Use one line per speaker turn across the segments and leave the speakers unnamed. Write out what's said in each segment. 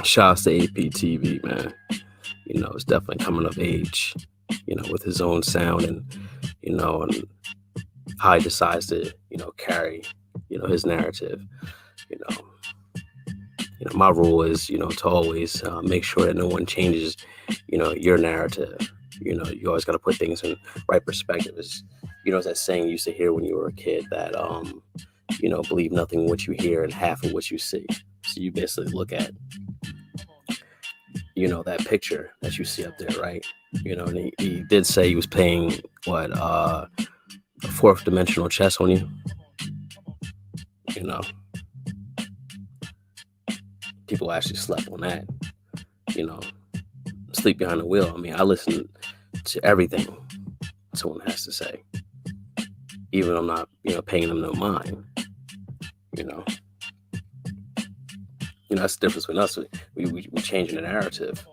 Shouts to APTV, man. It's definitely coming of age, with his own sound and how he decides to, carry, his narrative. You know, my rule is, to always make sure that no one changes, your narrative. You always got to put things in right perspective. As that saying you used to hear when you were a kid that, believe nothing what you hear and half of what you see. So you basically look at, that picture that you see up there, right? And he did say he was playing what, a fourth dimensional chess on you. You know, people actually slept on that. You know, sleep behind the wheel. I mean, I listen to everything someone has to say, even I'm not, paying them no mind. You know, that's the difference with us. We changing the narrative.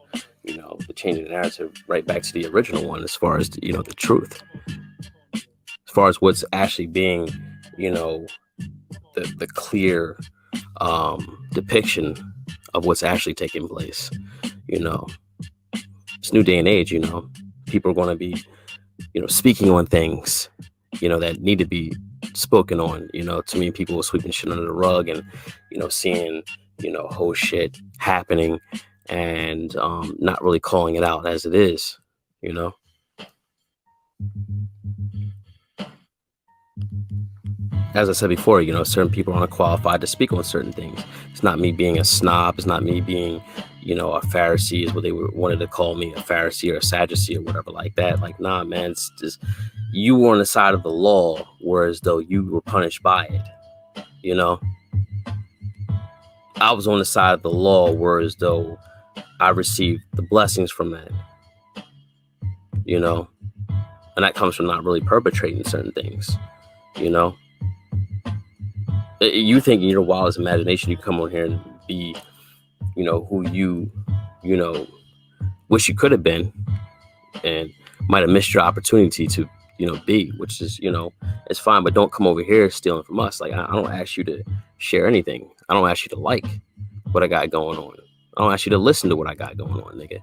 The changing the narrative right back to the original one, as far as the truth, as far as what's actually being, the clear depiction of what's actually taking place. It's new day and age. People are going to be, speaking on things, that need to be spoken on. Too many people are sweeping shit under the rug and, seeing, whole shit happening and not really calling it out as it is. As I said before, certain people aren't qualified to speak on certain things. It's not me being a snob. It's not me being, a Pharisee is what they wanted to call me, a Pharisee or a Sadducee or whatever like that. Like, nah, man, it's just, you were on the side of the law, whereas though you were punished by it. I was on the side of the law, whereas though I received the blessings from that. And that comes from not really perpetrating certain things. You think in your wildest imagination you come on here and be, who you wish you could have been, and might have missed your opportunity to, be, which is, it's fine, but don't come over here stealing from us. Like, I don't ask you to share anything. I don't ask you to like what I got going on. I don't ask you to listen to what I got going on, nigga.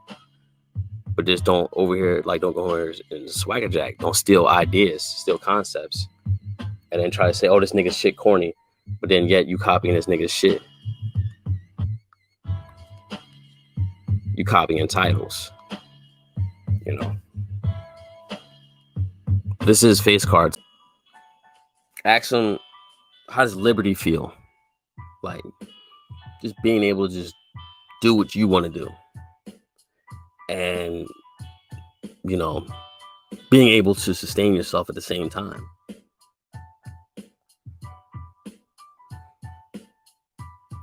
But just don't over here, like, don't go over here and swagger jack. Don't steal ideas, steal concepts, and then try to say, oh, this nigga's shit corny. But then yet you copying this nigga's shit. You copying titles. This is Face Cards. Ask them, how does liberty feel? Like, just being able to just do what you want to do. And, being able to sustain yourself at the same time.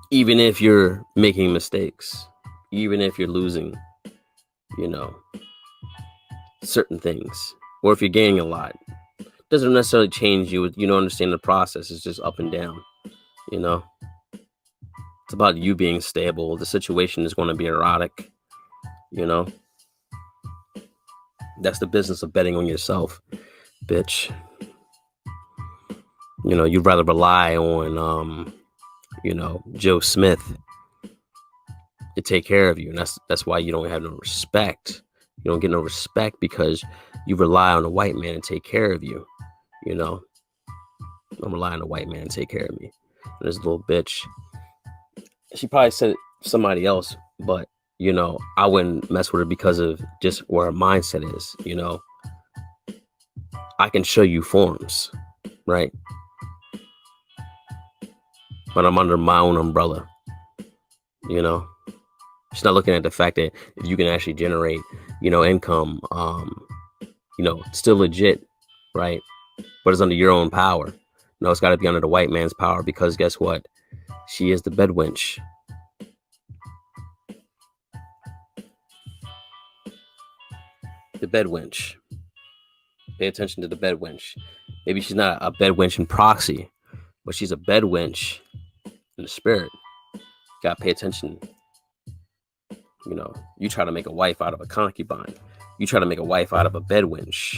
Even if you're making mistakes, even if you're losing, certain things, or if you're gaining a lot, doesn't necessarily change you. You don't understand the process. It's just up and down. It's about you being stable. The situation is going to be erratic. That's the business of betting on yourself, bitch. You'd rather rely on, Joe Smith to take care of you. And that's why you don't have no respect. You don't get no respect because you rely on a white man to take care of you. I'm relying on a white man to take care of me. And this little bitch, she probably said it to somebody else, but, I wouldn't mess with her because of just where her mindset is. I can show you forms, right? But I'm under my own umbrella. She's not looking at the fact that if you can actually generate, income, still legit, right? But it's under your own power. No, it's got to be under the white man's power, because guess what? She is the bed wench. The bed wench. Pay attention to the bed wench. Maybe she's not a bed wench in proxy, but she's a bed wench in the spirit. Gotta pay attention. You try to make a wife out of a concubine. You try to make a wife out of a bed wench.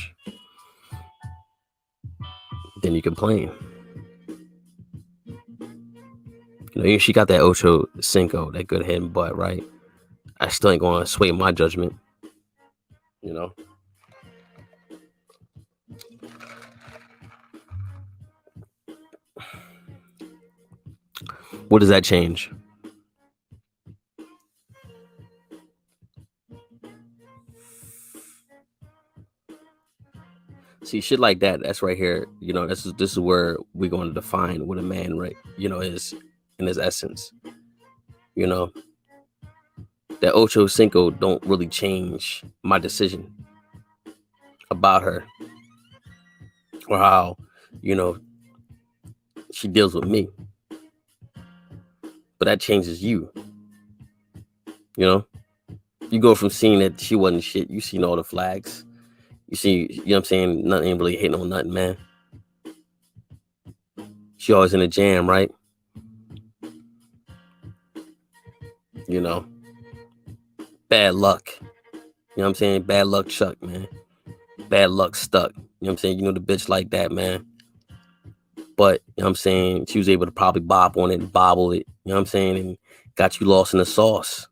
Then you complain. She got that Ocho Cinco, that good head and butt, right? I still ain't gonna sway my judgment, you know. What does that change? See, shit like that, that's right here, you know, this is where we're going to define what a man, right, you know, is in his essence. You know, that Ocho Cinco don't really change my decision about her or how, you know, she deals with me. But that changes you. You know, you go from seeing that she wasn't shit, you seen all the flags. You see, you know what I'm saying? Nothing ain't really hitting on nothing, man. She always in a jam, right? You know, bad luck. You know what I'm saying? Bad luck Chuck, man. Bad luck Stuck. You know what I'm saying? You know the bitch like that, man. But, you know what I'm saying? She was able to probably bop on it and bobble it. You know what I'm saying? And got you lost in the sauce.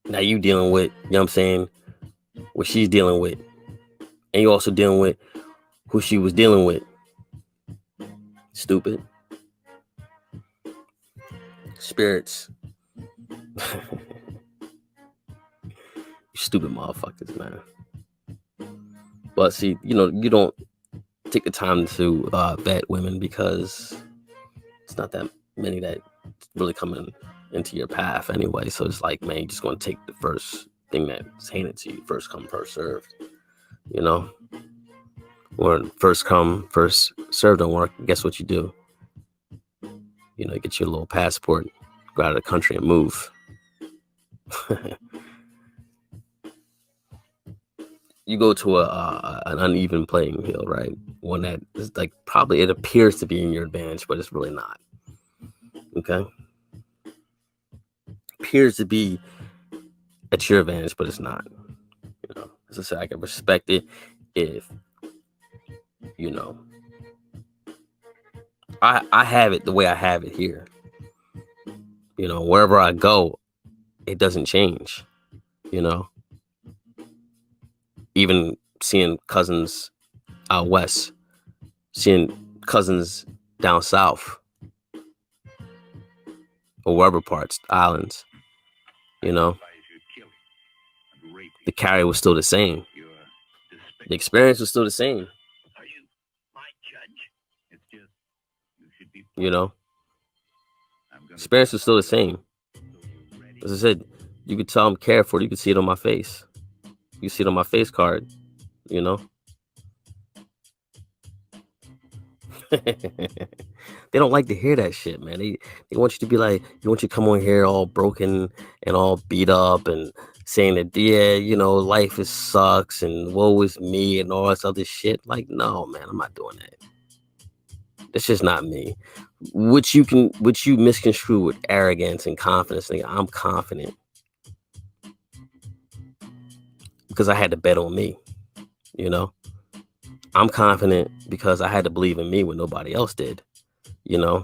Now you dealing with, you know what I'm saying, what she's dealing with. And you also dealing with who she was dealing with. Stupid. Spirits. You stupid motherfuckers, man. But see, you know, you don't take the time to vet women because it's not that many that really coming into your path anyway. So it's like, man, you're just going to take the first thing that's handed to you. First come, first served. You know? Or first come, first served don't work. Guess what you do? You know, get your little passport, go out of the country and move. You go to an uneven playing field, right? One that is like probably it appears to be in your advantage, but it's really not. Okay, appears to be at your advantage, but it's not. You know, as I said, I can respect it if you know I have it the way I have it here. You know, wherever I go, it doesn't change. You know, even seeing cousins out west, seeing cousins down south, or wherever parts, islands, you know, the carry was still the same. The experience was still the same. You know, experience was still the same. As I said, you could tell I'm cared for. You could see it on my face. You see it on my face card. You know. They don't like to hear that shit, man. They want you to be like, they want you to come on here all broken and all beat up and saying that, yeah, you know, life is sucks and woe is me and all this other shit. Like, no, man, I'm not doing that. That's just not me. Which you misconstrue with arrogance and confidence. Nigga, I'm confident because I had to bet on me. You know, I'm confident because I had to believe in me when nobody else did. You know,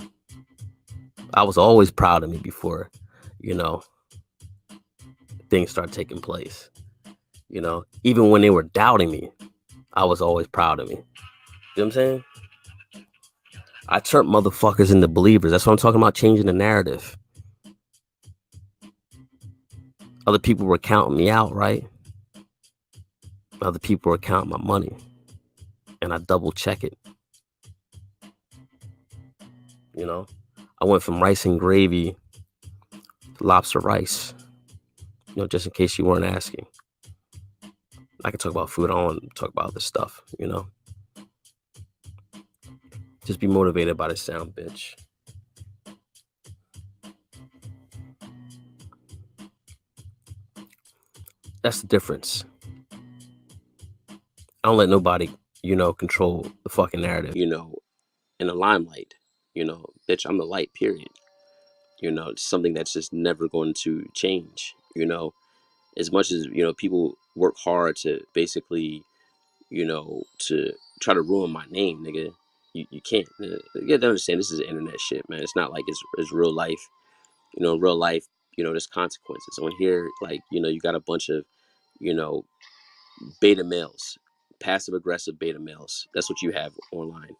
I was always proud of me before, you know, things start taking place. You know, even when they were doubting me, I was always proud of me. You know what I'm saying? I turned motherfuckers into believers. That's what I'm talking about, changing the narrative. Other people were counting me out, right? Other people were counting my money. And I double check it. You know, I went from rice and gravy to lobster rice. You know, just in case you weren't asking. I can talk about food. I don't want to talk about this stuff, you know. Just be motivated by the sound, bitch. That's the difference. I don't let nobody, you know, control the fucking narrative, you know, in the limelight. You know, bitch, I'm the light, period. You know, it's something that's just never going to change. You know, as much as, you know, people work hard to basically, you know, to try to ruin my name, nigga. You can't. You gotta understand, this is internet shit, man. It's not like it's real life. You know, in real life, you know, there's consequences. On here, like, you know, you got a bunch of, you know, beta males, passive aggressive beta males. That's what you have online.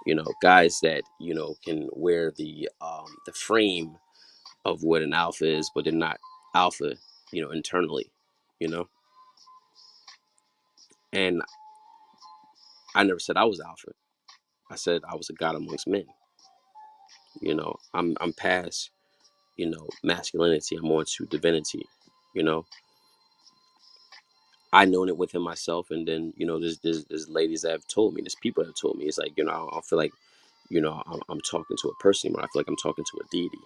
You know, guys that, you know, can wear the frame of what an alpha is, but they're not alpha, you know, internally, you know. And I never said I was alpha. I said I was a god amongst men. You know, I'm past, you know, masculinity. I'm on to divinity. You know, I known it within myself, and then, you know, there's ladies that have told me, there's people that have told me. It's like, you know, I feel like, you know, I'm talking to a person, but I feel like I'm talking to a deity.